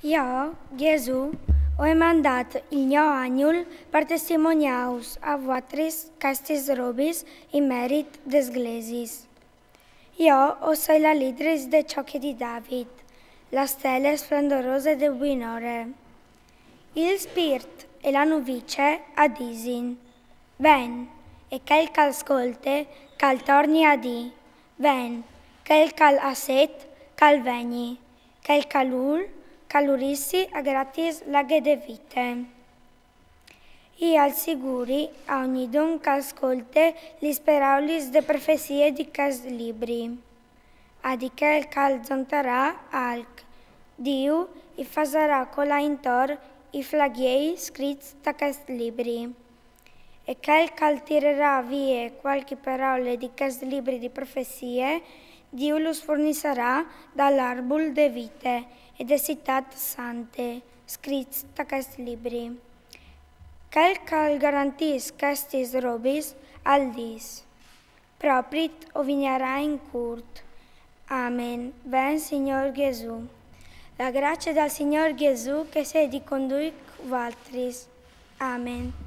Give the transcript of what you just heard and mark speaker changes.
Speaker 1: Jo, Gesù, ho mandat il mio agnul per testimoniaus a voatris castis robis in merit d'esglesis. Jo o sei la lidris de ciocche di David, la stelle splendorose de Winore. Il spirt e la nuvice adisin. Ven, e quel cal ascolte, cal torni a di. Ven, quel cal aset, cal veni. Quel calurissi a gratis laghe de vite. I al sicuri a ogni don c'ascolte lis paraulis de profezie di cas libri. Adică el cal zontarà alc. Diu i fasarà cola intor i flagiei scrits da cas libri. E quel cal tirerà vie qualche parole di cas libri di profezie, Diu los fornisserà dall'arbol de vite e de citat sante, scrits da cas libri. Quel cal garantis castis robis al dis. Proprit o vignerà in curt. Amen. Ven Signor Gesù. La grazia del Signor Gesù che se di conduic valtris. Amen.